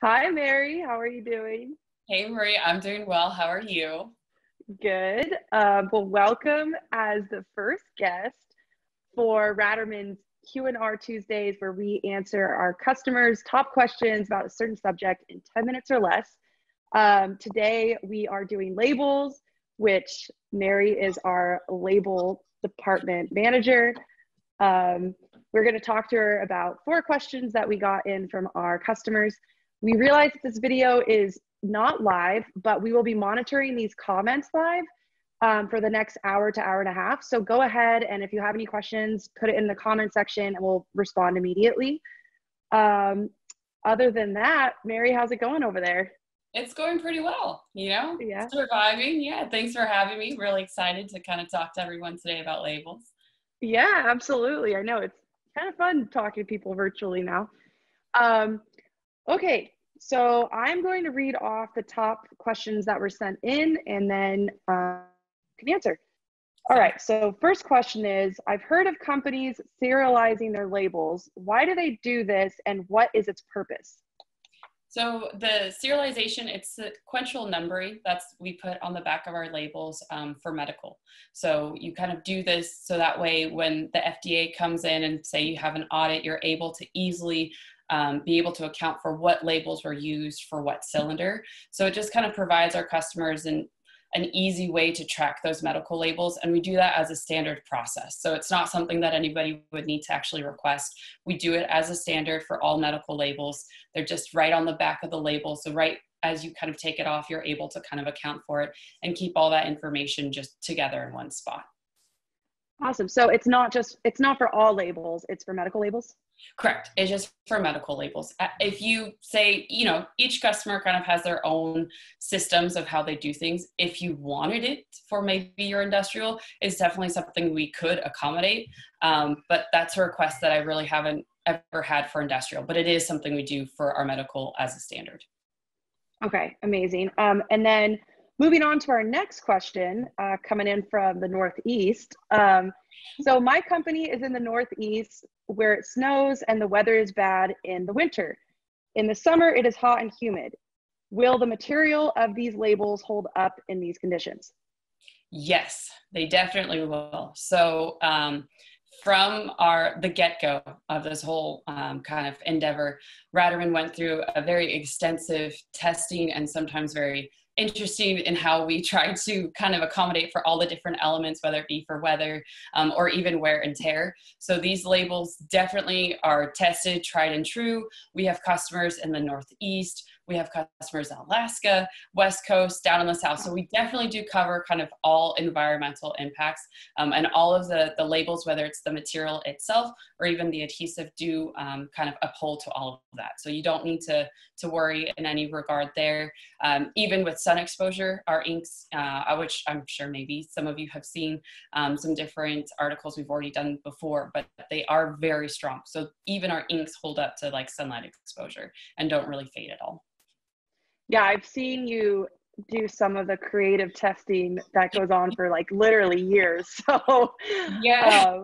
Hi, Mary. How are you doing? Hey Marie, I'm doing well. How are you? Good. Well, welcome as the first guest for Radarman's Q&R Tuesdays, where we answer our customers' top questions about a certain subject in 10 minutes or less. Today, we are doing labels, which Mary is our label department manager. We're going to talk to her about 4 questions that we got in from our customers. We realize that this video is not live, but we will be monitoring these comments live for the next hour to hour and a half. So go ahead, and if you have any questions, put it in the comment section and we'll respond immediately. Other than that, Mary, how's it going over there? It's going pretty well, Yeah. surviving. Yeah, thanks for having me. Really excited to kind of talk to everyone today about labels. Yeah, absolutely. I know it's kind of fun talking to people virtually now. Um, okay, so I'm going to read off the top questions that were sent in and then you can answer. All So, right, so first question is, I've heard of companies serializing their labels. Why do they do this and what is its purpose? so the serialization, it's sequential numbering that's we put on the back of our labels for medical. So you kind of do this so that way when the FDA comes in and say you have an audit, you're able to easily be able to account for what labels were used for what cylinder. So it just kind of provides our customers an easy way to track those medical labels. And we do that as a standard process. So it's not something that anybody would need to actually request. We do it as a standard for all medical labels. They're just right on the back of the label. So right as you kind of take it off, you're able to kind of account for it and keep all that information just together in one spot. Awesome. So it's not for all labels, it's for medical labels? Correct. It's just for medical labels. If you say, each customer kind of has their own systems of how they do things. If you wanted it for maybe your industrial, it's definitely something we could accommodate. But that's a request that I really haven't ever had for industrial, but it is something we do for our medical as a standard. Okay, amazing. And then moving on to our next question, coming in from the Northeast. So my company is in the Northeast where it snows and the weather is bad in the winter. In the summer, it is hot and humid. Will the material of these labels hold up in these conditions? Yes, they definitely will. So from the get-go of this whole kind of endeavor, Radarman went through a very extensive testing and sometimes very interesting in how we try to kind of accommodate for all the different elements, whether it be for weather or even wear and tear. So these labels definitely are tested, tried and true. We have customers in the Northeast. We have customers in Alaska, West Coast, down in the South. So we definitely do cover kind of all environmental impacts and all of the labels, whether it's the material itself or even the adhesive, do kind of uphold to all of that. So you don't need to worry in any regard there. Even with sun exposure, our inks, which I'm sure maybe some of you have seen some different articles we've already done before, but they are very strong. So even our inks hold up to like sunlight exposure and don't really fade at all. Yeah, I've seen you do some of the creative testing that goes on for like literally years. So, Yeah,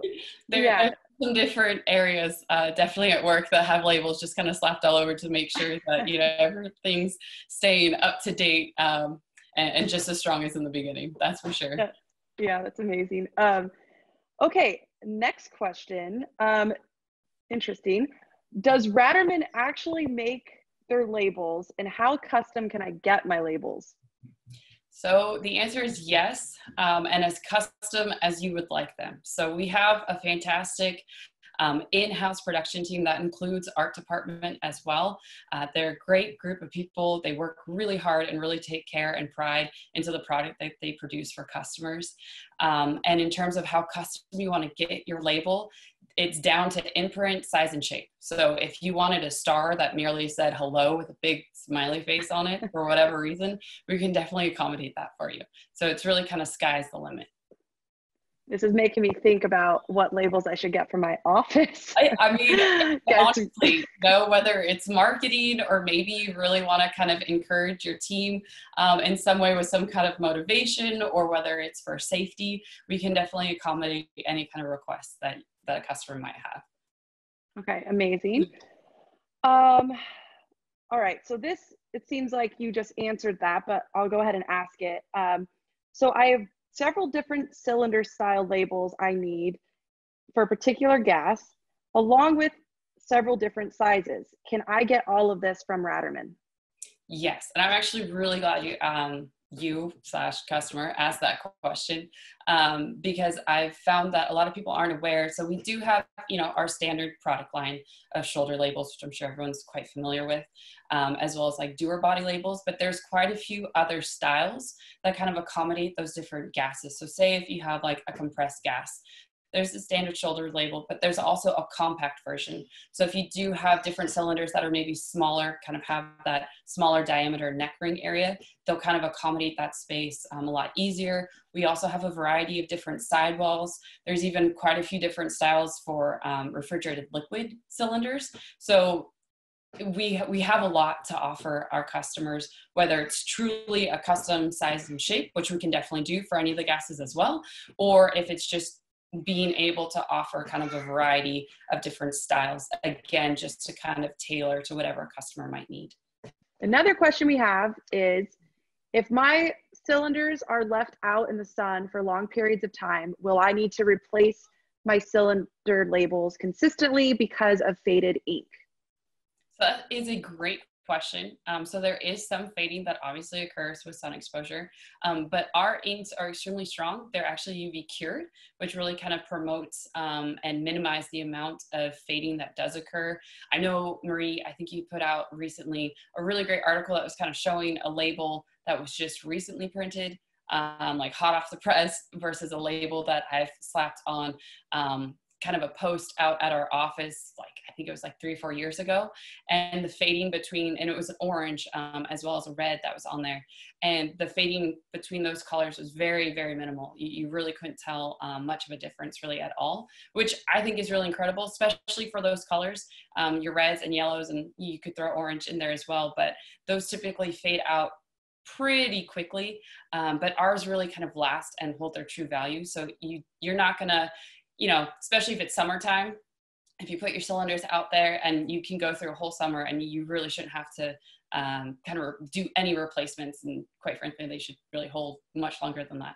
yeah, there's some different areas definitely at work that have labels just kind of slapped all over to make sure that, everything's staying up to date and just as strong as in the beginning. That's for sure. yeah, that's amazing. Okay, next question. Interesting. Does Radarman actually make their labels, and how custom can I get my labels? So the answer is yes, and as custom as you would like them. So we have a fantastic in-house production team that includes art department as well. They're a great group of people. They work really hard and really take care and pride into the product that they produce for customers. And in terms of how custom you want to get your label, it's down to imprint, size, and shape. So if you wanted a star that merely said hello with a big smiley face on it for whatever reason, we can definitely accommodate that for you. So it's really kind of sky's the limit. This is making me think about what labels I should get for my office. I mean, honestly, whether it's marketing or maybe you really want to kind of encourage your team in some way with some kind of motivation, or whether it's for safety, we can definitely accommodate any kind of requests that a customer might have. Okay, amazing. Um, All right, so this, it seems like you just answered that, but I'll go ahead and ask it. So I have several different cylinder style labels I need for a particular gas, along with several different sizes. Can I get all of this from Radarman? Yes, and I'm actually really glad you slash customer asked that question, because I've found that a lot of people aren't aware. So we do have, our standard product line of shoulder labels, which I'm sure everyone's quite familiar with, as well as like doer body labels, but there's quite a few other styles that kind of accommodate those different gases. So say if you have like a compressed gas, there's the standard shoulder label, but there's also a compact version. So if you do have different cylinders that are maybe smaller, kind of have that smaller diameter neck ring area, they'll kind of accommodate that space a lot easier. We also have a variety of different sidewalls. There's even quite a few different styles for refrigerated liquid cylinders. So we have a lot to offer our customers, whether it's truly a custom size and shape, which we can definitely do for any of the gases as well, or if it's just being able to offer kind of a variety of different styles, again, just to kind of tailor to whatever a customer might need. Another question we have is, if my cylinders are left out in the sun for long periods of time, will I need to replace my cylinder labels consistently because of faded ink? So that is a great question. So there is some fading that obviously occurs with sun exposure, but our inks are extremely strong. They're actually UV cured, which really kind of promotes and minimize the amount of fading that does occur. I know, Marie, I think you put out recently a really great article that was kind of showing a label that was just recently printed, like hot off the press, versus a label that I've slapped on kind of a post out at our office, like I think it was like 3 or 4 years ago, and the fading between, and it was an orange as well as a red that was on there, and the fading between those colors was very, very minimal. You really couldn't tell much of a difference really at all, which I think is really incredible, especially for those colors, your reds and yellows, and you could throw orange in there as well, but those typically fade out pretty quickly, but ours really kind of last and hold their true value. So you're not gonna, especially if it's summertime, if you put your cylinders out there, and you can go through a whole summer and you really shouldn't have to kind of do any replacements. And quite frankly, they should really hold much longer than that.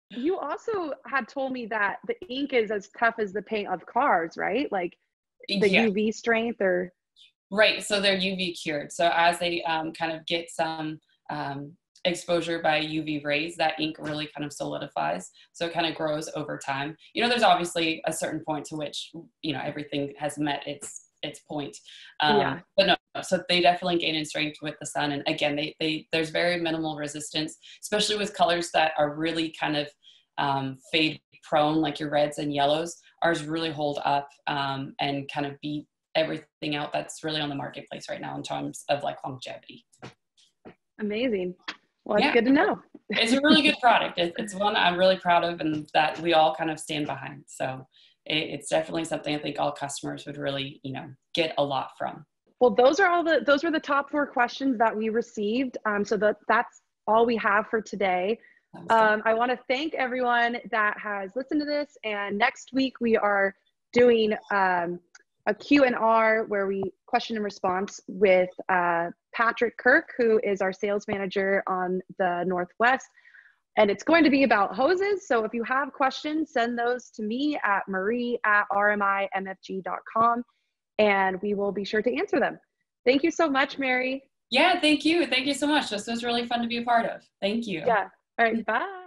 You also had told me that the ink is as tough as the paint of cars, right? Like the Yeah. UV strength or... Right. So they're UV cured. So as they kind of get some exposure by UV rays, that ink really kind of solidifies. So it kind of grows over time. There's obviously a certain point to which, everything has met its point. Yeah. But no, so they definitely gain in strength with the sun. And again, there's very minimal resistance, especially with colors that are really kind of fade prone, like your reds and yellows. Ours really hold up and kind of beat everything out that's really on the marketplace right now in terms of like longevity. Amazing. Well, it's good to know. It's a really good product. It's one I'm really proud of and that we all kind of stand behind. So it's definitely something I think all customers would really, get a lot from. Well, those were the top 4 questions that we received. So that's all we have for today. I want to thank everyone that has listened to this. And next week we are doing a Q&R where we question and response with Patrick Kirk, who is our sales manager on the Northwest. And it's going to be about hoses. So if you have questions, send those to me at marie@rmimfg.com, and we will be sure to answer them. Thank you so much, Mary. Yeah, thank you. Thank you so much. This was really fun to be a part of. Thank you. Yeah. All right. Bye.